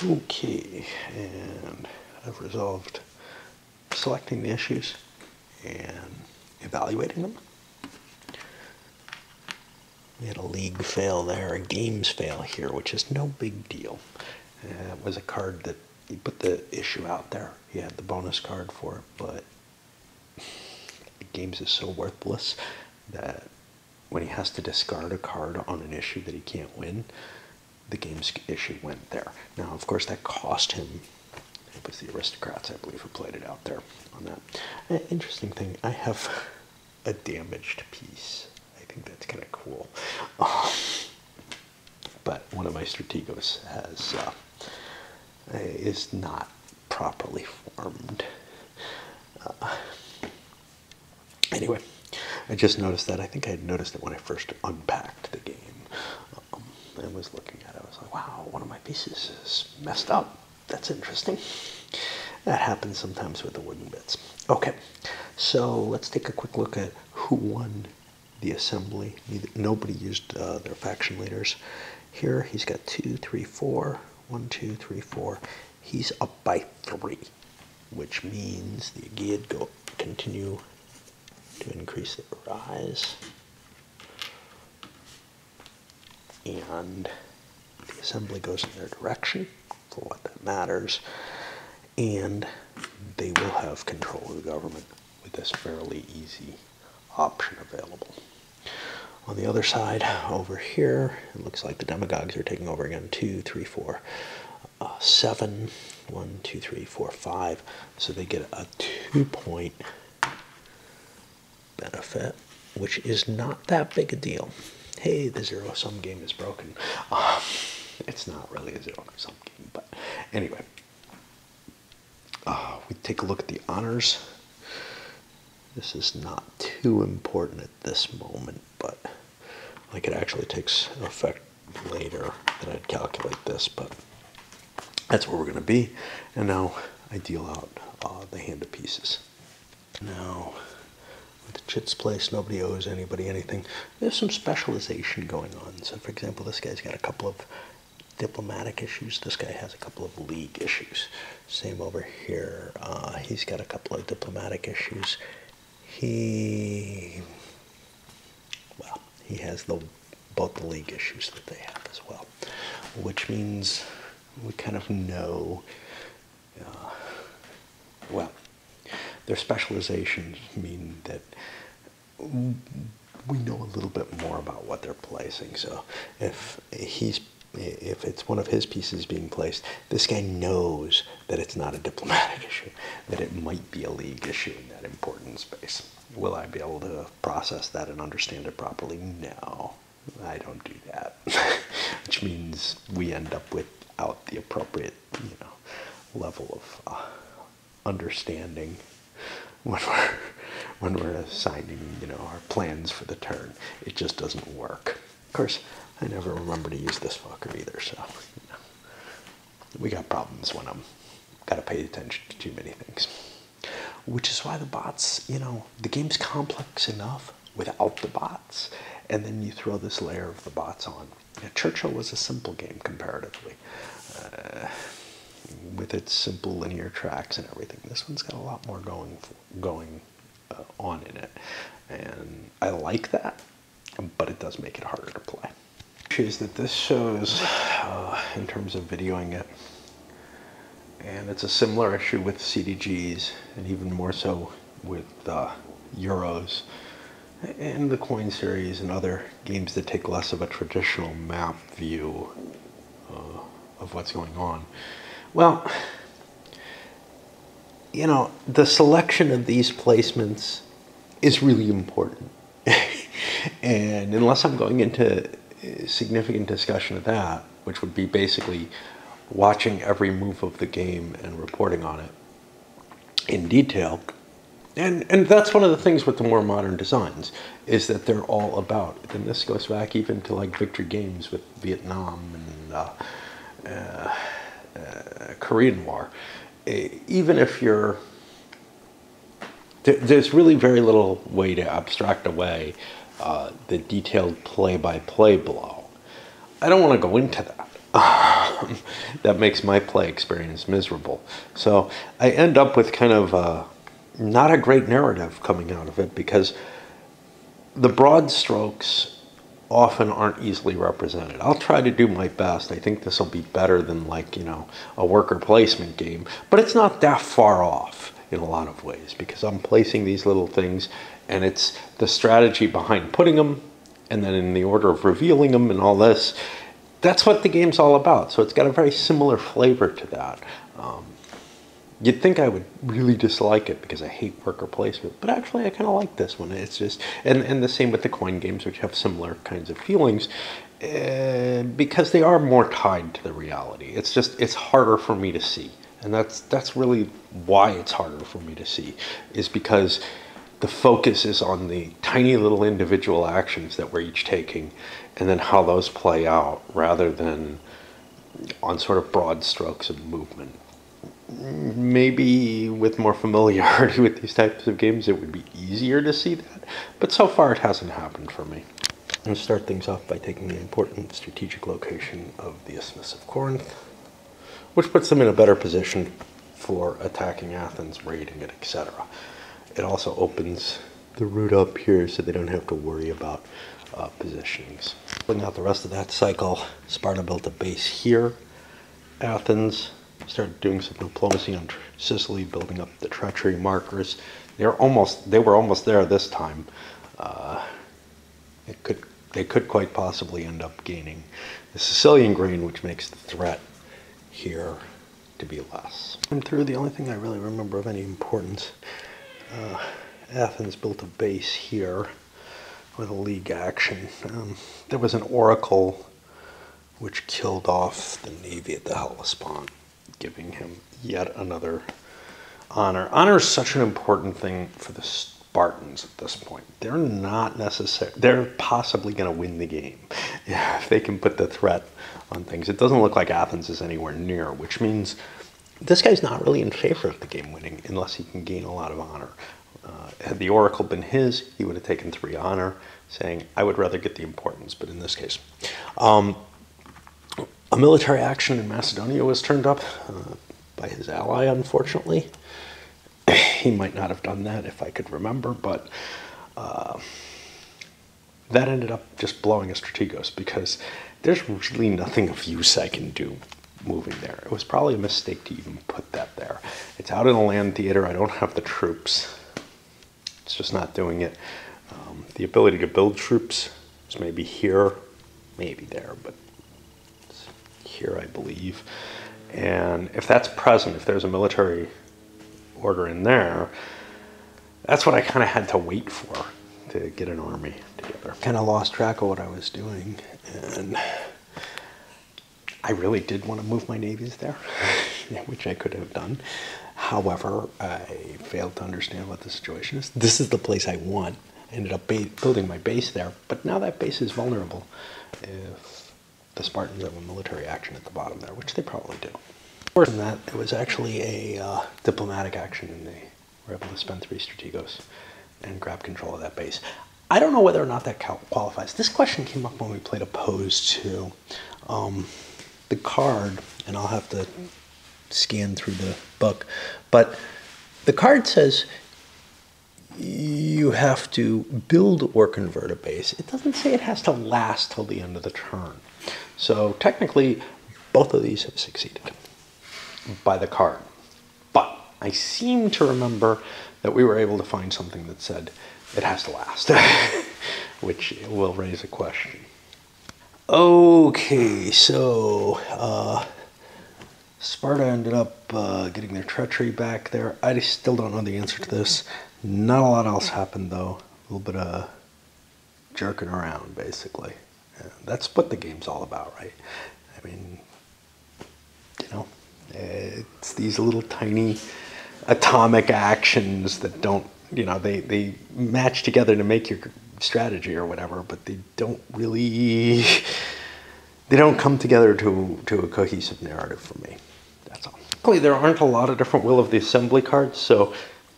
Okay, and I've resolved selecting the issues and evaluating them. We had a league fail there, a games fail here, which is no big deal. It was a card that he put the issue out there. He had the bonus card for it, but games is so worthless that when he has to discard a card on an issue that he can't win, the game's issue went there. Now, of course, that cost him. It was the Aristocrats, I believe, who played it out there on that. Interesting thing, I have a damaged piece. I think that's kind of cool. But one of my Strategos is not properly formed. Anyway, I just noticed that. I think I had noticed it when I first unpacked the game. I was looking at it. I was like, wow, one of my pieces is messed up. That's interesting. That happens sometimes with the wooden bits. Okay, so let's take a quick look at who won the assembly. Nobody used their faction leaders. Here he's got 2, 3, 4. 1, 2, 3, 4. He's up by 3, which means the Aegeid continue to increase their rise. And the assembly goes in their direction for what that matters. And they will have control of the government with this fairly easy option available. On the other side, over here, it looks like the demagogues are taking over again. 2, 3, 4, 7. 1, 2, 3, 4, 5. So they get a 2-point benefit, which is not that big a deal. Hey, the zero-sum game is broken. It's not really a zero-sum game, but anyway. We take a look at the honors. This is not too important at this moment, but like it actually takes effect later that I'd calculate this, but that's where we're going to be. And now I deal out the hand of pieces. Now, with the chits place, nobody owes anybody anything. There's some specialization going on. So, for example, this guy's got a couple of diplomatic issues. This guy has a couple of league issues. Same over here. He's got a couple of diplomatic issues. He has both the league issues that they have as well, which means we kind of know, their specializations mean that we know a little bit more about what they're placing. So if it's one of his pieces being placed, this guy knows that it's not a diplomatic issue, that it might be a league issue in that important space. Will I be able to process that and understand it properly? No, I don't do that. Which means we end up without the appropriate, level of understanding when we're assigning, our plans for the turn. It just doesn't work. Of course, I never remember to use this fucker either, so we got problems when I'm gotta pay attention to too many things. Which is why the bots, the game's complex enough without the bots, and then you throw this layer of the bots on. Churchill was a simple game comparatively, with its simple linear tracks and everything. This one's got a lot more going on in it, and I like that, but it does make it harder to play. Is that this shows in terms of videoing it, and it's a similar issue with CDGs, and even more so with Euros and the coin series and other games that take less of a traditional map view of what's going on. Well, the selection of these placements is really important. And unless I'm going into significant discussion of that, which would be basically watching every move of the game and reporting on it in detail, and that's one of the things with the more modern designs, is that they're all about, and this goes back even to like victory games with Vietnam and Korean War. Even if there's really very little way to abstract away the detailed play-by-play below. I don't want to go into that. that makes my play experience miserable. So I end up with kind of not a great narrative coming out of it, because the broad strokes often aren't easily represented. I'll try to do my best. I think this will be better than, like, you know, a worker placement game, but it's not that far off in a lot of ways, because I'm placing these little things, and it's the strategy behind putting them, and then in the order of revealing them and all this. That's what the game's all about. So it's got a very similar flavor to that. You'd think I would really dislike it because I hate worker placement, but actually I kind of like this one. It's just, and the same with the coin games, which have similar kinds of feelings, because they are more tied to the reality. It's just, it's harder for me to see. And that's really why it's harder for me to see, is because the focus is on the tiny little individual actions that we're each taking, and then how those play out, rather than on sort of broad strokes of movement. Maybe with more familiarity with these types of games, it would be easier to see that, but so far it hasn't happened for me. I'm going to start things off by taking the important strategic location of the Isthmus of Corinth, which puts them in a better position for attacking Athens, raiding it, etc. It also opens the route up here so they don't have to worry about positionings. Pulling out the rest of that cycle, Sparta built a base here. Athens started doing some diplomacy on Sicily, building up the treachery markers. They were almost there this time. They could quite possibly end up gaining the Sicilian grain, which makes the threat here to be less. And through, the only thing I really remember of any importance, Athens built a base here with a league action. There was an oracle which killed off the navy at the Hellespont, giving him yet another honor. Honor is such an important thing for the Spartans at this point. They're not necessarily, they're possibly going to win the game if they can put the threat on things. It doesn't look like Athens is anywhere near, which means this guy's not really in favor of the game winning unless he can gain a lot of honor. Had the oracle been his, he would have taken 3 honor, saying, I would rather get the importance, but in this case. A military action in Macedonia was turned up by his ally, unfortunately. He might not have done that if I could remember, but that ended up just blowing a strategos, because there's really nothing of use I can do moving there. It was probably a mistake to even put that there. It's out in a land theater. I don't have the troops. It's just not doing it. The ability to build troops is maybe here, maybe there, but it's here, I believe. And if that's present, if there's a military order in there, that's what I kind of had to wait for to get an army together. Kind of lost track of what I was doing, and I really did want to move my navies there, which I could have done. However, I failed to understand what the situation is. This is the place I want. I ended up building my base there, but now that base is vulnerable if the Spartans have a military action at the bottom there, which they probably do. Worse than that, it was actually a diplomatic action, and they were able to spend 3 strategos and grab control of that base. I don't know whether or not that qualifies. This question came up when we played opposed to the card, and I'll have to scan through the book, but the card says you have to build or convert a base. It doesn't say it has to last till the end of the turn. So technically, both of these have succeeded by the card. But I seem to remember that we were able to find something that said it has to last, which will raise a question. Okay, so Sparta ended up getting their treachery back there. I still don't know the answer to this. Not a lot else happened, though. A little bit of jerking around, basically. That's what the game's all about, right? I mean, you know, it's these little tiny atomic actions that don't, you know, they match together to make your strategy or whatever, but they don't really, they don't come together to a cohesive narrative for me. That's all. Luckily, there aren't a lot of different Will of the Assembly cards, so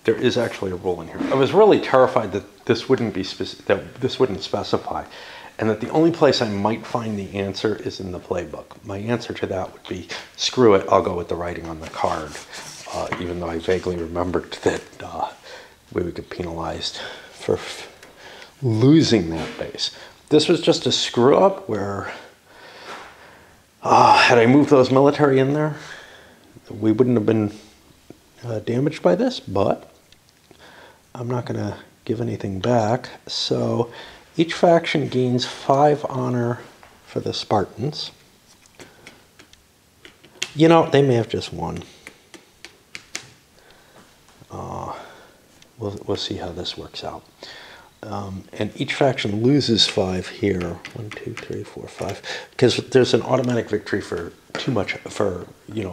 there is actually a rule in here. I was really terrified that this wouldn't be that this wouldn't specify, and that the only place I might find the answer is in the playbook. My answer to that would be, screw it, I'll go with the writing on the card, even though I vaguely remembered that we would get penalized for losing that base. This was just a screw up where, had I moved those military in there, we wouldn't have been damaged by this, but I'm not going to give anything back. So each faction gains 5 honor for the Spartans. You know, they may have just won. We'll see how this works out. And each faction loses 5 here. 1, 2, 3, 4, 5. Because there's an automatic victory for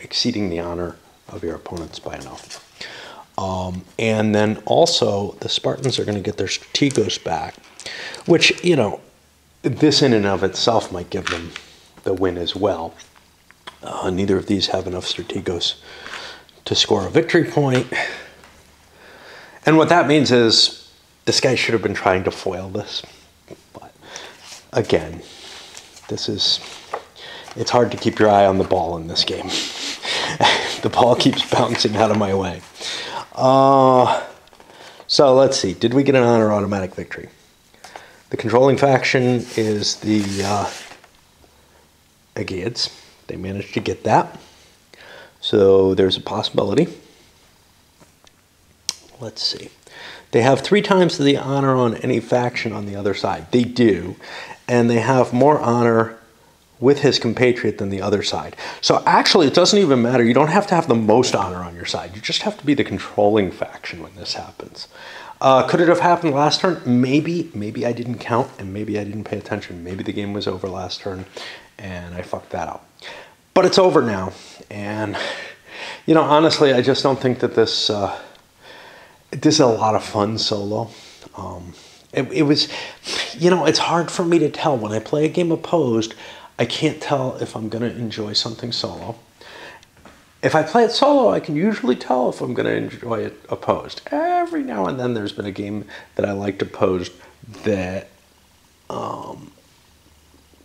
exceeding the honor of your opponents by enough. And then also the Spartans are going to get their strategos back, which, this in and of itself might give them the win as well. Neither of these have enough strategos to score a victory point. And what that means is this guy should have been trying to foil this. But again, it's hard to keep your eye on the ball in this game. The ball keeps bouncing out of my way. So let's see. Did we get an honor automatic victory? The controlling faction is the Aegeans. They managed to get that. So there's a possibility. Let's see. They have 3 times the honor on any faction on the other side. They do. And they have more honor with his compatriot than the other side. So actually, it doesn't even matter. You don't have to have the most honor on your side. You just have to be the controlling faction when this happens. Could it have happened last turn? Maybe. Maybe I didn't count, and maybe I didn't pay attention. Maybe the game was over last turn, and I fucked that up. But it's over now. And, honestly, I just don't think that this is a lot of fun solo. It was, it's hard for me to tell. When I play a game opposed, I can't tell if I'm going to enjoy something solo. If I play it solo, I can usually tell if I'm going to enjoy it opposed. Every now and then there's been a game that I liked opposed that,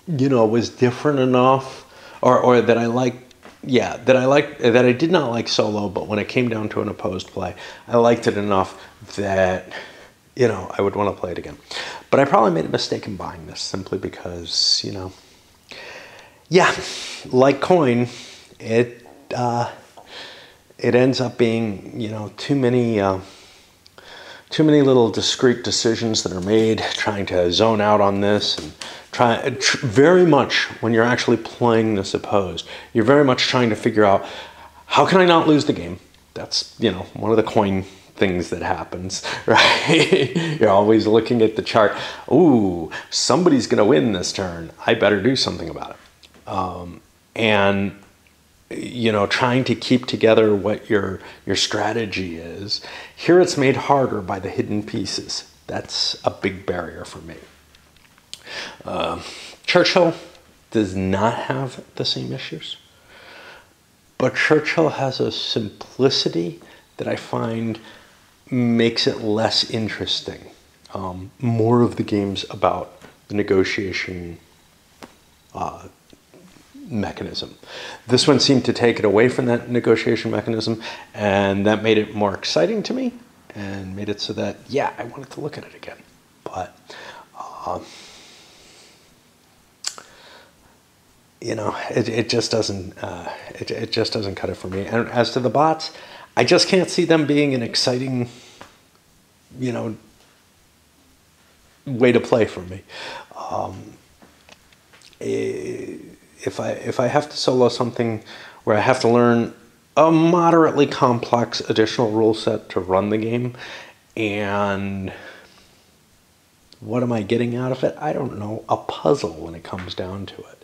was different enough, or that I liked, that I did not like solo, but when it came down to an opposed play, I liked it enough that, I would want to play it again. But I probably made a mistake in buying this simply because, like coin, it ends up being, too many little discrete decisions that are made, trying to zone out on this, and very much when you're actually playing this opposed, you're very much trying to figure out, how can I not lose the game? That's, one of the coin things that happens, right? You're always looking at the chart. Ooh, somebody's going to win this turn. I better do something about it. And trying to keep together what your strategy is. Here it's made harder by the hidden pieces. That's a big barrier for me. Churchill does not have the same issues, but Churchill has a simplicity that I find makes it less interesting. More of the game's about the negotiation mechanism. This one seemed to take it away from that negotiation mechanism, and that made it more exciting to me and made it so that, I wanted to look at it again. But, it just doesn't, it just doesn't cut it for me. And as to the bots, I just can't see them being an exciting, way to play for me. If I have to solo something where I have to learn a moderately complex additional rule set to run the game, and what am I getting out of it? I don't know. A puzzle when it comes down to it.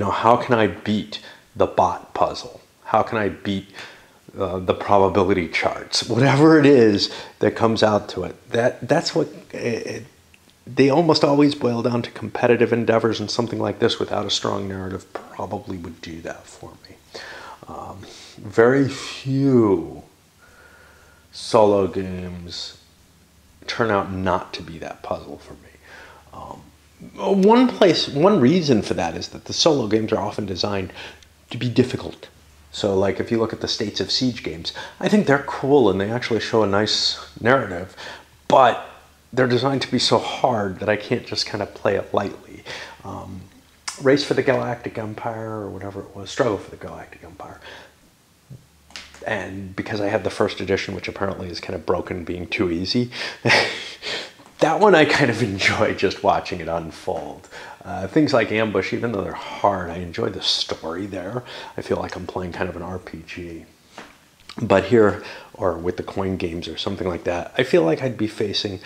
How can I beat the bot puzzle? How can I beat the probability charts? Whatever it is that comes out to it. That's what... They almost always boil down to competitive endeavors, and something like this without a strong narrative probably would do that for me. Very few solo games turn out not to be that puzzle for me. One reason for that is that the solo games are often designed to be difficult. So like if you look at the States of Siege games, I think they're cool and they actually show a nice narrative, but they're designed to be so hard that I can't just kind of play it lightly. Race for the Galactic Empire, or whatever it was, Struggle for the Galactic Empire. And because I have the first edition, which apparently is kind of broken, being too easy, that one I kind of enjoy just watching it unfold. Things like Ambush, even though they're hard, I enjoy the story there. I feel like I'm playing kind of an RPG. But here, or with the coin games or something like that, I feel like I'd be facing...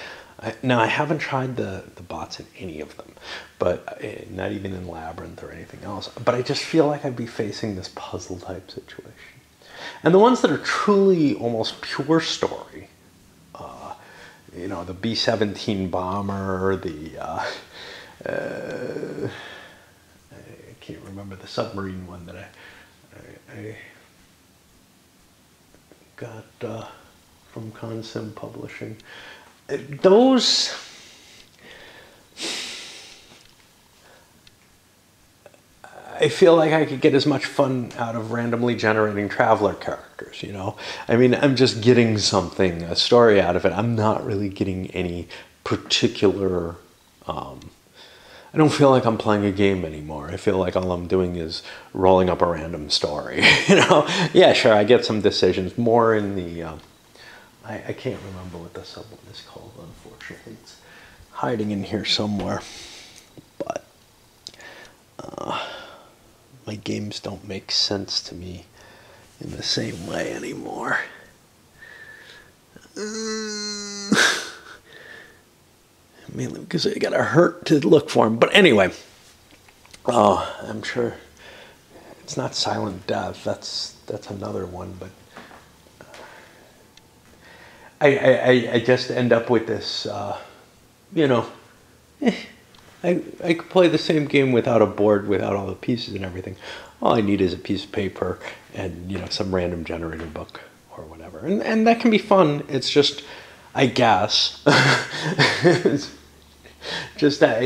Now, I haven't tried the bots in any of them, but not even in Labyrinth or anything else. But I just feel like I'd be facing this puzzle-type situation. And the ones that are truly almost pure story, you know, the B-17 bomber, the, I can't remember the submarine one that I got from Consim Publishing. Those... I feel like I could get as much fun out of randomly generating traveler characters, you know? I mean, I'm just getting something, a story out of it. I'm not really getting any particular... I don't feel like I'm playing a game anymore. I feel like all I'm doing is rolling up a random story, you know? Yeah, sure, I get some decisions more in the... I can't remember what the sub one is called, unfortunately. It's hiding in here somewhere. But... my games don't make sense to me in the same way anymore. Mainly because I gotta hurt to look for them. But anyway, I'm sure it's not Silent Death. That's another one. But I just end up with this, you know. I could play the same game without a board, without all the pieces and everything. All I need is a piece of paper and, you know, some random generator book or whatever. And that can be fun. It's just, I guess, it's just I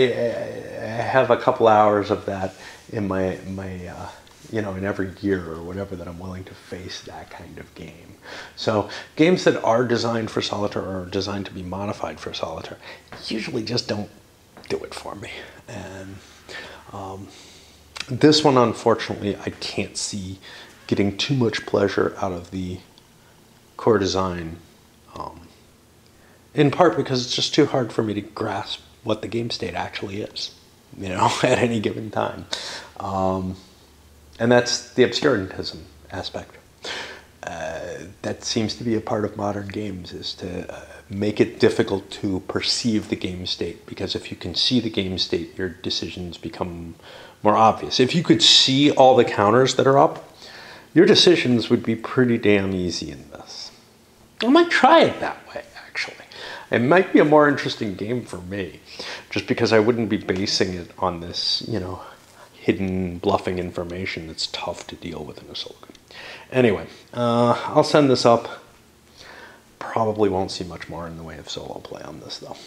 have a couple hours of that in my you know, in every year or whatever that I'm willing to face that kind of game. So games that are designed for solitaire or designed to be modified for solitaire usually just don't do it for me. And this one, unfortunately, I can't see getting too much pleasure out of the core design, in part because it's just too hard for me to grasp what the game state actually is, you know, at any given time. And that's the obscurantism aspect. That seems to be a part of modern games, is to make it difficult to perceive the game state, because if you can see the game state, your decisions become more obvious. If you could see all the counters that are up, your decisions would be pretty damn easy in this. I might try it that way, actually. It might be a more interesting game for me, just because I wouldn't be basing it on this, you know, hidden bluffing information that's tough to deal with in a solo game. Anyway, I'll send this up. Probably won't see much more in the way of solo play on this, though.